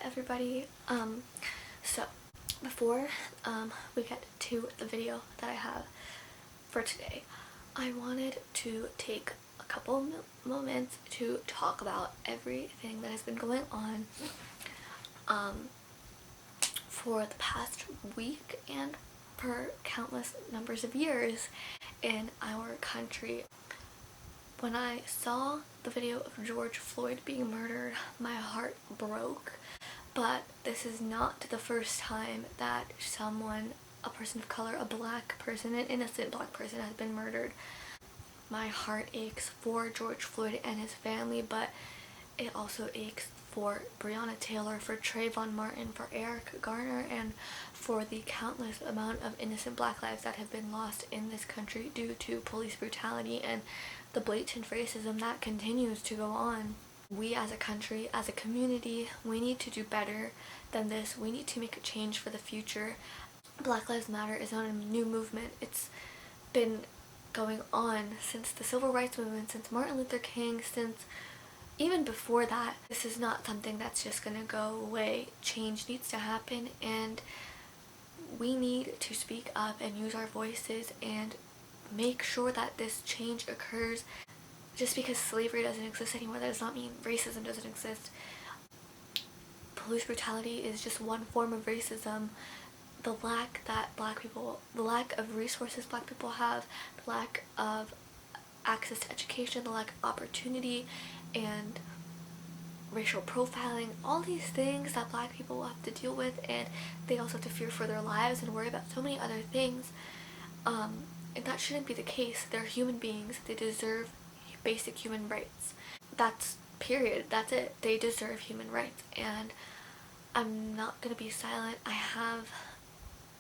everybody. So before we get to the video that I have for today, I wanted to take a couple moments to talk about everything that has been going on for the past week and for countless numbers of years in our country. When I saw the video of George Floyd being murdered, my heart broke. But this is not the first time that someone, a person of color, a black person, an innocent black person, has been murdered. My heart aches for George Floyd and his family, but it also aches for Breonna Taylor, for Trayvon Martin, for Eric Garner, and for the countless amount of innocent black lives that have been lost in this country due to police brutality and the blatant racism that continues to go on. We as a country, as a community, we need to do better than this. We need to make a change for the future. Black Lives Matter is not a new movement. It's been going on since the Civil Rights Movement, since Martin Luther King, since even before that. This is not something that's just gonna go away. Change needs to happen, and we need to speak up and use our voices and make sure that this change occurs. Just because slavery doesn't exist anymore, that does not mean racism doesn't exist. Police brutality is just one form of racism. The lack of resources black people have, the lack of access to education, the lack of opportunity, and racial profiling, all these things that black people will have to deal with, and they also have to fear for their lives and worry about so many other things. And that shouldn't be the case. They're human beings. They deserve basic human rights. That's period. That's it. They deserve human rights, and I'm not gonna be silent.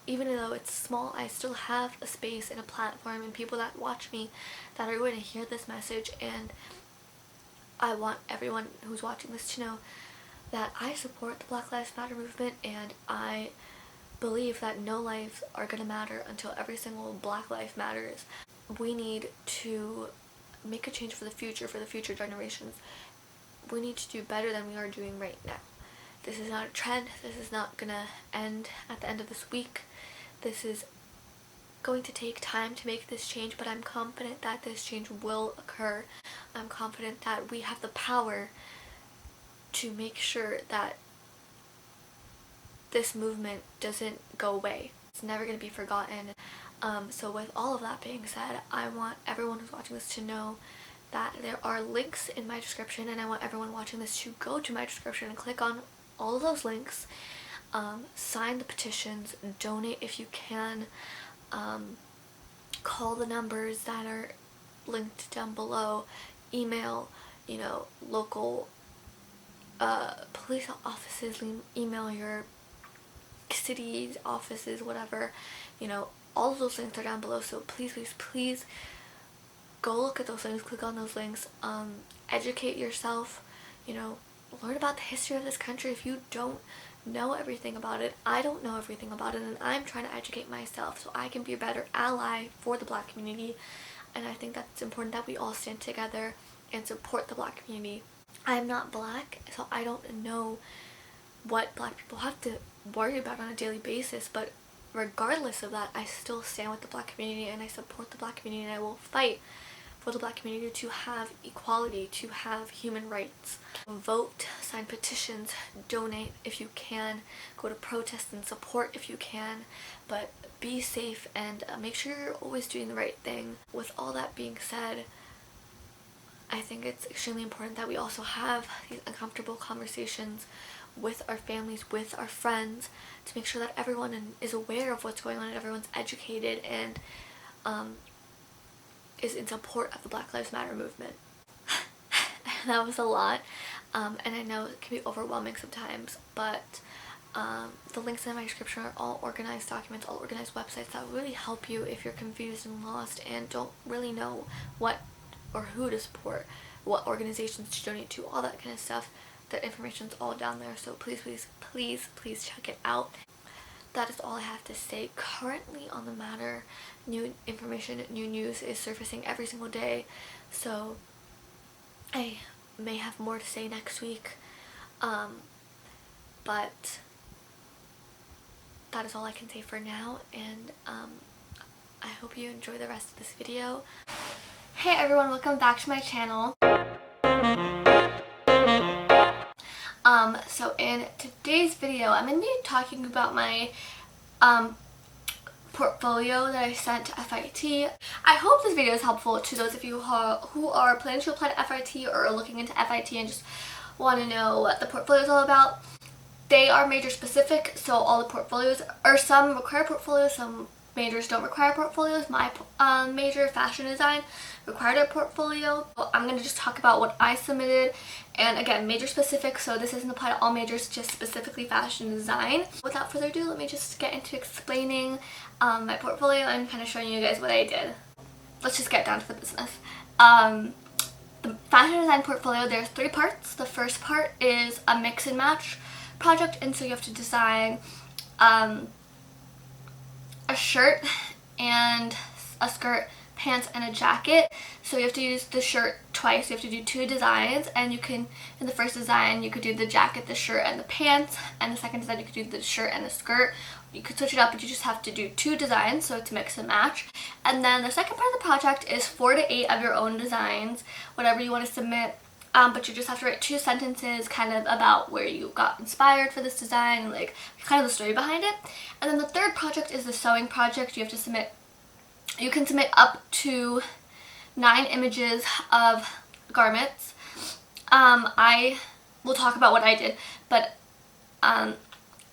Even though it's small, I still have a space and a platform and people that watch me that are going to hear this message, and I want everyone who's watching this to know that I support the Black Lives Matter movement, and I believe that no lives are gonna matter until every single black life matters. We need to make a change for the future generations. We need to do better than we are doing right now. This is not a trend. This is not gonna end at the end of this week. This is going to take time to make this change, but I'm confident that this change will occur. I'm confident that we have the power to make sure that this movement doesn't go away. It's never going to be forgotten. So with all of that being said, I want everyone who's watching this to know that there are links in my description, and I want everyone watching this to go to my description and click on all of those links, sign the petitions, donate if you can, call the numbers that are linked down below, email, local police offices, email your city's offices, whatever, all of those links are down below. So please go look at those links, click on those links, educate yourself, learn about the history of this country. If you don't know everything about it, I don't know everything about it, and I'm trying to educate myself so I can be a better ally for the black community. And I think that's important that we all stand together and support the black community. I'm not black, so I don't know what black people have to worry about on a daily basis, but regardless of that, I still stand with the black community, and I support the black community, and I will fight for the black community to have equality, to have human rights. Vote, sign petitions, donate if you can, go to protests and support if you can, but be safe and make sure you're always doing the right thing. With all that being said, I think it's extremely important that we also have these uncomfortable conversations with our families, with our friends, to make sure that everyone is aware of what's going on and everyone's educated and is in support of the Black Lives Matter movement. That was a lot, and I know it can be overwhelming sometimes, but the links in my description are all organized documents, all organized websites that will really help you if you're confused and lost and don't really know what or who to support, what organizations to donate to, all that kind of stuff. That information's all down there, so please check it out. That is all I have to say currently on the matter. New information, new news is surfacing every single day, so I may have more to say next week. but that is all I can say for now, and I hope you enjoy the rest of this video. Hey everyone, welcome back to my channel. So in today's video, I'm going to be talking about my portfolio that I sent to FIT. I hope this video is helpful to those of you who are planning to apply to FIT or are looking into FIT and just want to know what the portfolio is all about. They are major specific, so all the portfolios, or some require portfolios, some majors don't require portfolios. My major, fashion design, required a portfolio. I'm going to just talk about what I submitted, and again, major specific, so this doesn't apply to all majors, just specifically fashion design. Without further ado, let me just get into explaining my portfolio and kind of showing you guys what I did. Let's just get down to the business. The fashion design portfolio, there's 3 parts. The first part is a mix and match project, and so you have to design a shirt and a skirt, pants, and a jacket. So you have to use the shirt twice. You have to do 2 designs, and you can, in the first design, you could do the jacket, the shirt, and the pants, and the second design you could do the shirt and the skirt. You could switch it up, but you just have to do 2 designs, so it's mix and match. And then the second part of the project is 4 to 8 of your own designs, whatever you want to submit. But you just have to write 2 sentences kind of about where you got inspired for this design and like kind of the story behind it. And then the third project is the sewing project. You have to submit, you can submit up to 9 images of garments. I will talk about what I did, but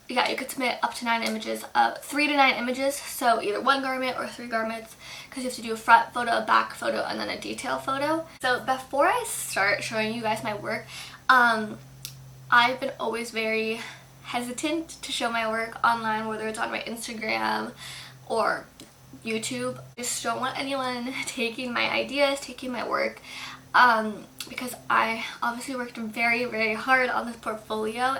yeah, you could submit up to 9 images, 3 to 9 images, so either 1 garment or 3 garments, because you have to do a front photo, a back photo, and then a detail photo. So before I start showing you guys my work, I've been always very hesitant to show my work online, whether it's on my Instagram or YouTube. I just don't want anyone taking my ideas, taking my work, because I obviously worked very, very hard on this portfolio.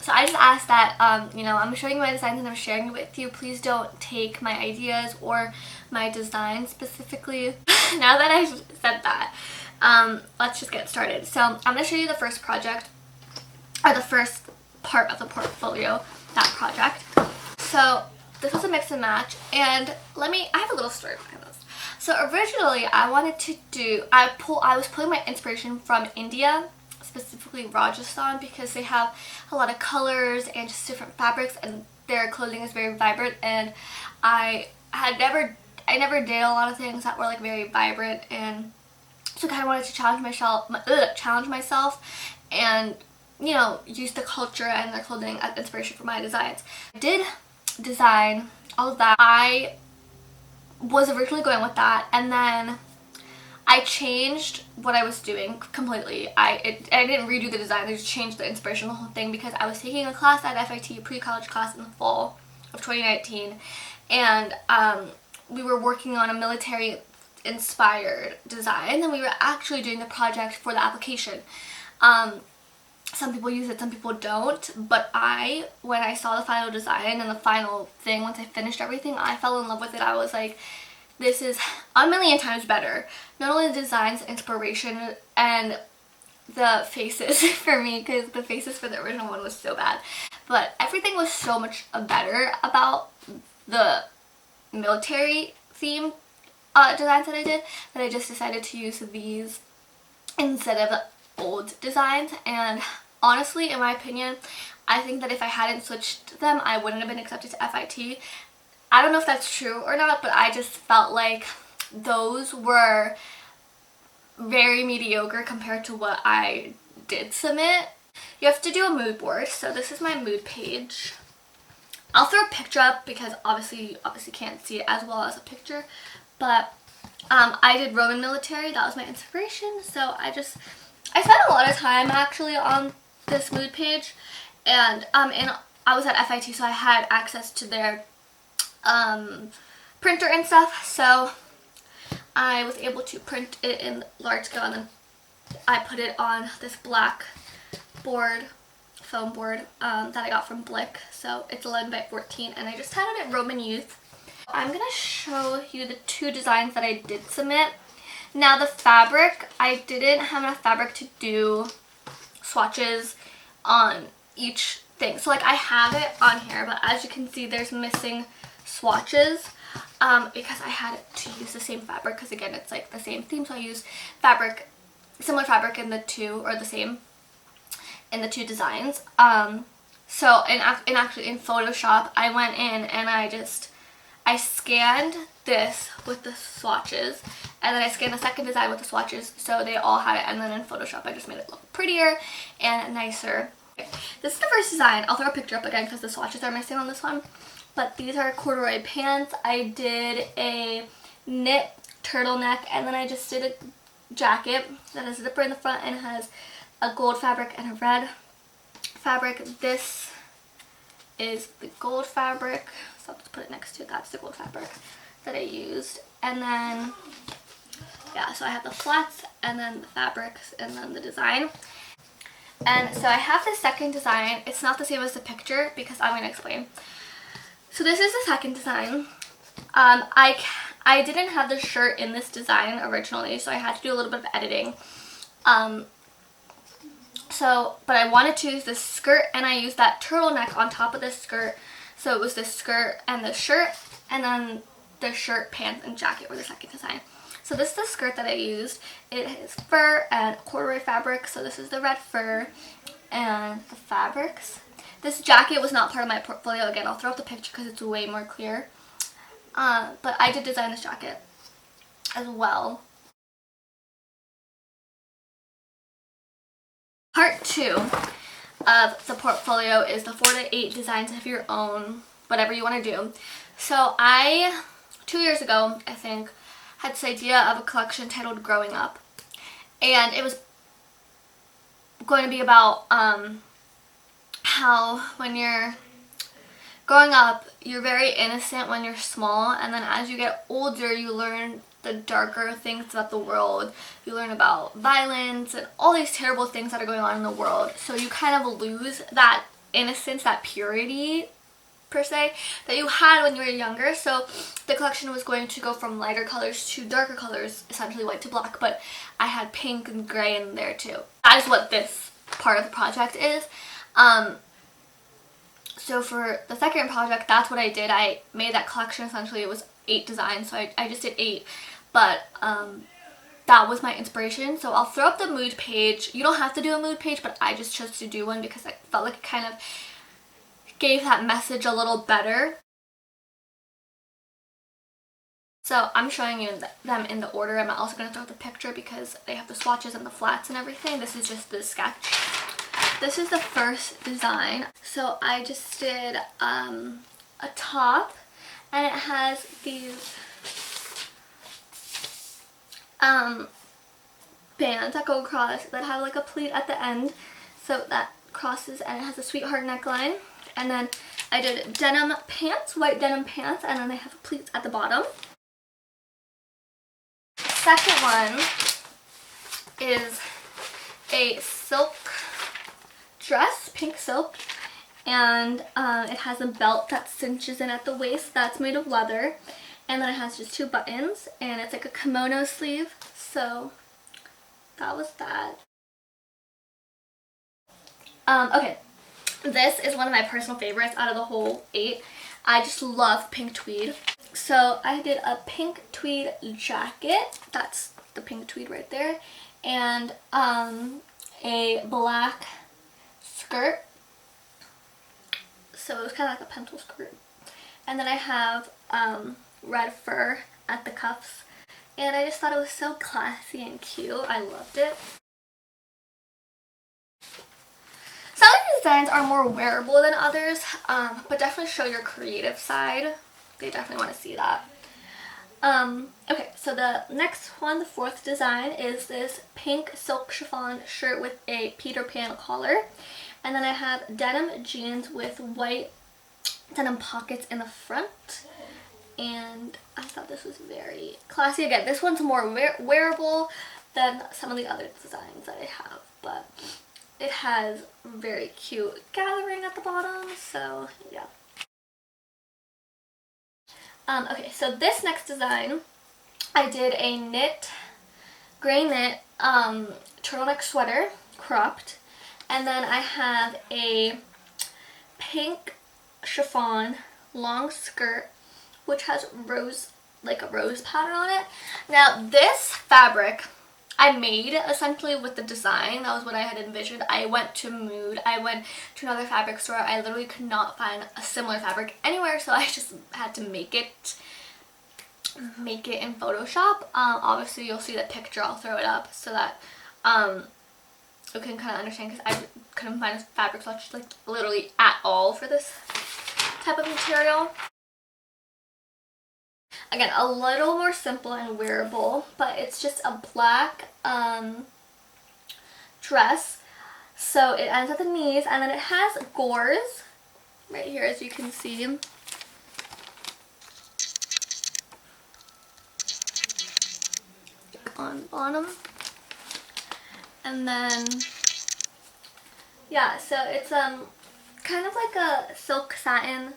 So I just asked that, you know, I'm showing you my designs and I'm sharing it with you. Please don't take my ideas or my design specifically. Now that I've said that, let's just get started. So I'm going to show you the first project, or the first part of the portfolio, that project. So this was a mix and match, and I have a little story behind this. So originally I wanted to do, I was pulling my inspiration from India, specifically Rajasthan, because they have a lot of colors and just different fabrics, and their clothing is very vibrant, and I never did a lot of things that were like very vibrant, and so I kind of wanted to challenge myself and, you know, use the culture and their clothing as inspiration for my designs. I did design all of that. I was originally going with that, and then I changed what I was doing completely. I didn't redo the design, I just changed the inspiration, the whole thing, because I was taking a class at FIT, a pre-college class in the fall of 2019, and we were working on a military inspired design, and we were actually doing the project for the application. Some people use it, some people don't, but when I saw the final design and the final thing, once I finished everything, I fell in love with it. I was like, this is a million times better. Not only the designs, the inspiration, and the faces for me, because the faces for the original one was so bad, but everything was so much better about the military theme designs that I did, that I just decided to use these instead of the old designs. And honestly, in my opinion, I think that if I hadn't switched them, I wouldn't have been accepted to FIT. I don't know if that's true or not, but I just felt like those were very mediocre compared to what I did submit. You have to do a mood board, so this is my mood page. I'll throw a picture up because obviously you can't see it as well as a picture, but I did Roman military. That was my inspiration, so I spent a lot of time actually on this mood page, and I was at FIT, so I had access to their printer and stuff, so I was able to print it in large scale, and then I put it on this black board, foam board, that I got from Blick. So it's 11 by 14, and I just titled it Roman Youth. I'm gonna show you the 2 designs that I did submit. Now the fabric, I didn't have enough fabric to do swatches on each thing. So like I have it on here, but as you can see there's missing swatches because I had to use the same fabric, because again it's like the same theme, so I used fabric, similar fabric in the two, or the same in the two designs. So actually in Photoshop I went in and I scanned this with the swatches, and then I scanned the second design with the swatches, so they all had it, and then in Photoshop I just made it look prettier and nicer. Okay. This is the first design. I'll throw a picture up again because the swatches are missing on this one. But these are corduroy pants. I did a knit turtleneck, and then I just did a jacket that has a zipper in the front and has a gold fabric and a red fabric. This is the gold fabric, so I'll just put it next to it. That's the gold fabric that I used. And then, yeah, so I have the flats and then the fabrics and then the design. And so I have the second design. It's not the same as the picture because I'm going to explain. So this is the second design. I didn't have the shirt in this design originally, so I had to do a little bit of editing. But I wanted to use this skirt, and I used that turtleneck on top of this skirt. So it was the skirt and the shirt, and then the shirt, pants, and jacket were the second design. So this is the skirt that I used. It is fur and corduroy fabric, so this is the red fur and the fabrics. This jacket was not part of my portfolio. Again, I'll throw up the picture because it's way more clear. But I did design this jacket as well. Part 2 of the portfolio is the 4 to 8 designs of your own, whatever you want to do. So I, 2 years ago, I think, had this idea of a collection titled Growing Up. And it was going to be about how when you're growing up, you're very innocent when you're small, and then as you get older, you learn the darker things about the world. You learn about violence and all these terrible things that are going on in the world. So you kind of lose that innocence, that purity, per se, that you had when you were younger. So the collection was going to go from lighter colors to darker colors, essentially white to black, but I had pink and gray in there too. That is what this part of the project is. So for the second project, that's what I did. I made that collection. Essentially it was 8 designs, so I just did 8, but that was my inspiration. So I'll throw up the mood page. You don't have to do a mood page, but I just chose to do one because I felt like it kind of gave that message a little better. So I'm showing you them in the order. I'm also going to throw up the picture because they have the swatches and the flats and everything. This is just the sketch. This is the first design. So I just did a top, and it has these bands that go across that have like a pleat at the end, so that crosses, and it has a sweetheart neckline. And then I did denim pants, white denim pants, and then they have pleats at the bottom. Second one is a silk dress, pink silk, and it has a belt that cinches in at the waist that's made of leather, and then it has just 2 buttons, and it's like a kimono sleeve. So that was that. Okay, this is one of my personal favorites out of the whole 8. I just love pink tweed. So I did a pink tweed jacket, that's the pink tweed right there, and a black skirt. So it was kind of like a pencil skirt. And then I have red fur at the cuffs. And I just thought it was so classy and cute. I loved it. Some of these designs are more wearable than others, but definitely show your creative side. They definitely want to see that. Okay, so the next one, the 4th design, is this pink silk chiffon shirt with a Peter Pan collar. And then I have denim jeans with white denim pockets in the front. And I thought this was very classy. Again, this one's more wearable than some of the other designs that I have, but it has very cute gathering at the bottom, so yeah. Okay, so this next design, I did a gray knit turtleneck sweater, cropped, And then I have a pink chiffon long skirt, which has like a rose pattern on it. Now this fabric I made essentially with the design. That was what I had envisioned. I went to Mood. I went to another fabric store. I literally could not find a similar fabric anywhere, so I just had to make it in Photoshop. Obviously you'll see the picture. I'll throw it up so that you can kind of understand, because I couldn't find a fabric swatch like literally at all for this type of material. Again, a little more simple and wearable, but it's just a black dress. So it ends at the knees, and then it has gores right here, as you can see. On bottom. And then, yeah, so it's kind of like a silk satin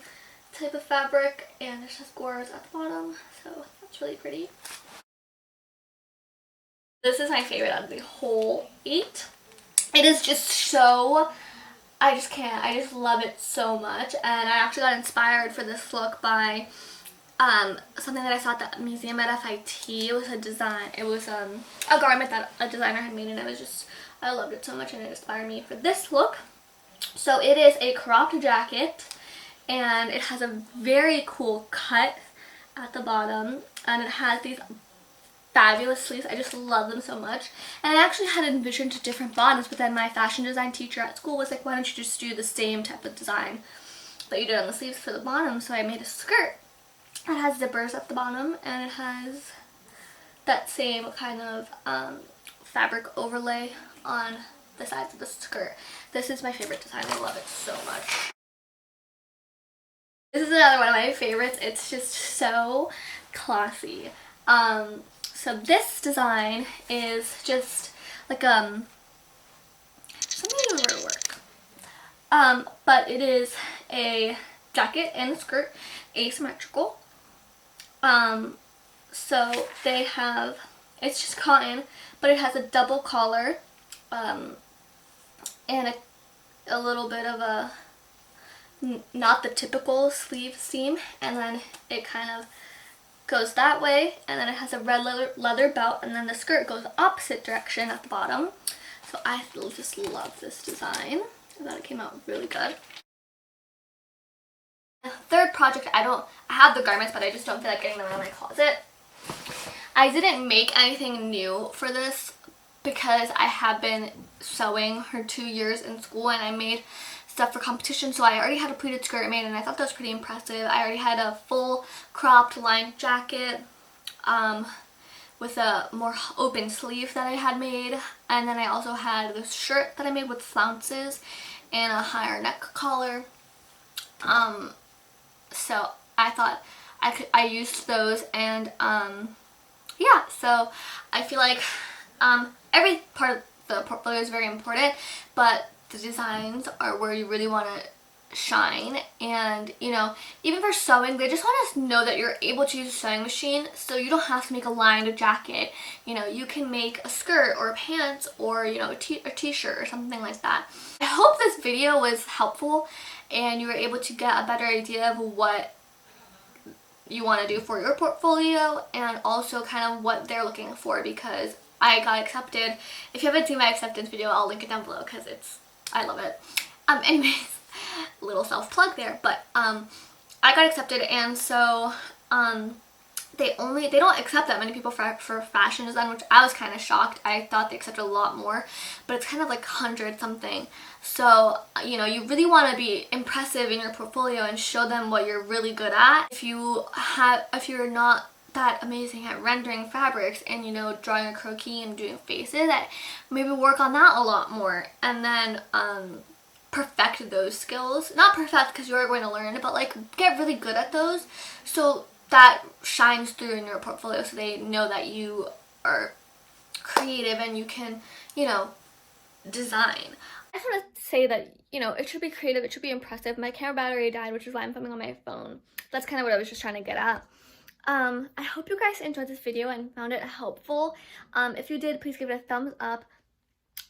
type of fabric, and it just gores at the bottom, so that's really pretty. This is my favorite out of the whole 8. It is just so, I just love it so much. And I actually got inspired for this look by something that I saw at the museum at FIT. It was a design, it was a garment that a designer had made, and I loved it so much, and it inspired me for this look. So it is a cropped jacket, and it has a very cool cut at the bottom, and it has these fabulous sleeves. I just love them so much. And I actually had envisioned different bottoms, but then my fashion design teacher at school was like, why don't you just do the same type of design that you did on the sleeves for the bottom? So I made a skirt. It has zippers at the bottom, and it has that same kind of fabric overlay on the sides of the skirt. This is my favorite design. I love it so much. This is another one of my favorites. It's just so classy. So this design is just like something that would work. But it is a jacket and a skirt, asymmetrical. So they have, it's just cotton, but it has a double collar, and a little bit of a, not the typical sleeve seam, and then it kind of goes that way, and then it has a red leather belt, and then the skirt goes the opposite direction at the bottom. So I just love this design. I thought it came out really good. The third project, I have the garments, but I just don't feel like getting them out of my closet. I didn't make anything new for this because I have been sewing for 2 years in school, and I made stuff for competition, so I already had a pleated skirt made, and I thought that was pretty impressive. I already had a full cropped lined jacket with a more open sleeve that I had made, and then I also had this shirt that I made with flounces and a higher neck collar. So I thought I used those, and yeah, so I feel like every part of the portfolio is very important, but the designs are where you really want to shine. And you know, even for sewing, they just want to know that you're able to use a sewing machine, so you don't have to make a lined jacket. You know, you can make a skirt or pants, or you know, a t-shirt or something like that. I hope this video was helpful and you were able to get a better idea of what you want to do for your portfolio, and also kind of what they're looking for, because I got accepted. If you haven't seen my acceptance video, I'll link it down below because I love it. Anyways, little self-plug there, but I got accepted, and so they don't accept that many people for fashion design, which I was kind of shocked. I thought they accepted a lot more, but it's kind of like 100 something. So you know, you really want to be impressive in your portfolio and show them what you're really good at. If you're not that amazing at rendering fabrics and, you know, drawing a croquis and doing faces, maybe work on that a lot more, and then perfect those skills. Not perfect because you're going to learn, but like get really good at those, so that shines through in your portfolio, so they know that you are creative and you can, you know, design. I just want to say that, you know, it should be creative, it should be impressive. My camera battery died, which is why I'm filming on my phone. That's kind of what I was just trying to get at. I hope you guys enjoyed this video and found it helpful. If you did, please give it a thumbs up.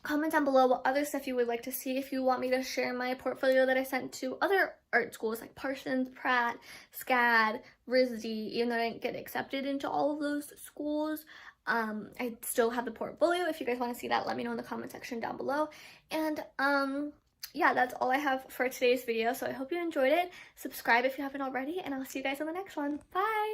Comment down below what other stuff you would like to see. If you want me to share my portfolio that I sent to other art schools like Parsons, Pratt, SCAD, RISD, even though I didn't get accepted into all of those schools, I still have the portfolio. If you guys want to see that, let me know in the comment section down below. And yeah, that's all I have for today's video. So I hope you enjoyed it. Subscribe if you haven't already, and I'll see you guys in the next one. Bye!